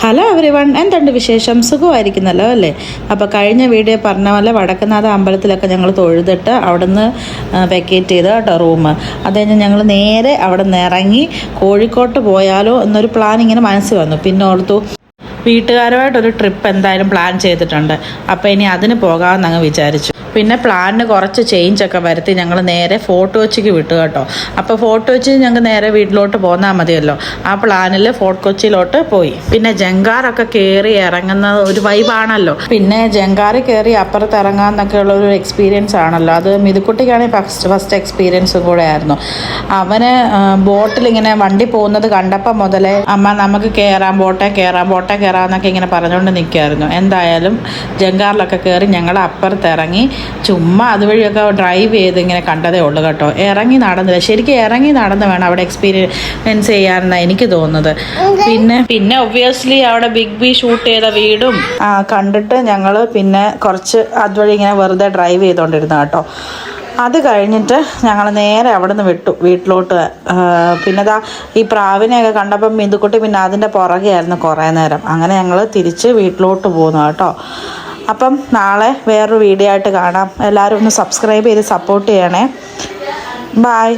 Hello everyone, എന്തുണ്ട് വിശേഷം? സുഖമായിരിക്കുന്നല്ലോ അല്ലേ? അപ്പോൾ കഴിഞ്ഞ വീഡിയോ പറഞ്ഞ പോലെ വടക്കുന്നാഥ അമ്പലത്തിലൊക്കെ ഞങ്ങൾ തൊഴുതിട്ട് അവിടുന്ന് വെക്കേറ്റ് ചെയ്ത് കേട്ടോ റൂം. അത് കഴിഞ്ഞ് ഞങ്ങൾ നേരെ അവിടെ നിന്ന് ഇറങ്ങി കോഴിക്കോട്ട് പോയാലോ എന്നൊരു പ്ലാൻ ഇങ്ങനെ മനസ്സിൽ വന്നു. പിന്നെ ഓർത്തു വീട്ടുകാരുമായിട്ടൊരു ട്രിപ്പ് എന്തായാലും പ്ലാൻ ചെയ്തിട്ടുണ്ട്, അപ്പോൾ ഇനി അതിന് പോകാമെന്ന് അങ്ങ് വിചാരിച്ചു. പിന്നെ പ്ലാനിന് കുറച്ച് ചേഞ്ചൊക്കെ വരുത്തി ഞങ്ങൾ നേരെ ഫോർട്ട് കൊച്ചിക്ക് വിട്ടു കേട്ടോ. അപ്പോൾ ഫോർട്ട് കൊച്ചി ഞങ്ങൾക്ക് നേരെ വീട്ടിലോട്ട് പോന്നാൽ മതിയല്ലോ. ആ പ്ലാനിൽ ഫോർട്ട് കൊച്ചിയിലോട്ട് പോയി. പിന്നെ ജങ്കാറൊക്കെ കയറി ഇറങ്ങുന്നത് ഒരു വൈബാണല്ലോ. പിന്നെ ജങ്കാറ് കയറി അപ്പുറത്ത് ഇറങ്ങാമെന്നൊക്കെ ഉള്ളൊരു എക്സ്പീരിയൻസ് ആണല്ലോ. അത് മിതുക്കുട്ടിക്കാണെങ്കിൽ ഫസ്റ്റ് എക്സ്പീരിയൻസും കൂടെ ആയിരുന്നു. അവന് ബോട്ടിലിങ്ങനെ വണ്ടി പോകുന്നത് കണ്ടപ്പോൾ മുതലേ അമ്മ നമുക്ക് കയറാം, ബോട്ടെ കയറാമെന്നൊക്കെ ഇങ്ങനെ പറഞ്ഞുകൊണ്ട് നിൽക്കുമായിരുന്നു. എന്തായാലും ജങ്കാറിലൊക്കെ കയറി ഞങ്ങൾ അപ്പുറത്ത് ഇറങ്ങി ചുമ്മാ അതുവഴിയൊക്കെ ഡ്രൈവ് ചെയ്ത് ഇങ്ങനെ കണ്ടതേ ഉള്ളൂ കേട്ടോ. ഇറങ്ങി നടന്നില്ല. ശരിക്കും ഇറങ്ങി നടന്ന് വേണം അവിടെ എക്സ്പീരിയൻസ് ചെയ്യാമെന്നാണ് എനിക്ക് തോന്നുന്നത്. പിന്നെ ഒബ്വിയസ്ലി അവിടെ ബിഗ് ബി ഷൂട്ട് ചെയ്ത വീടും കണ്ടിട്ട് ഞങ്ങൾ പിന്നെ കുറച്ച് അതുവഴി ഇങ്ങനെ വെറുതെ ഡ്രൈവ് ചെയ്തുകൊണ്ടിരുന്നു കേട്ടോ. അത് കഴിഞ്ഞിട്ട് ഞങ്ങൾ നേരെ അവിടെ നിന്ന് വിട്ടു വീട്ടിലോട്ട്. പിന്നെ ഈ പ്രാവിനെയൊക്കെ കണ്ടപ്പം മിതുക്കുട്ടി പിന്നെ അതിൻ്റെ പുറകെ ആയിരുന്നു കുറേ നേരം. അങ്ങനെ ഞങ്ങൾ തിരിച്ച് വീട്ടിലോട്ട് പോകുന്നു കേട്ടോ. അപ്പം നാളെ വേറൊരു വീഡിയോ ആയിട്ട് കാണാം. എല്ലാവരും ഒന്ന് സബ്സ്ക്രൈബ് ചെയ്ത് സപ്പോർട്ട് ചെയ്യണേ. ബായ്.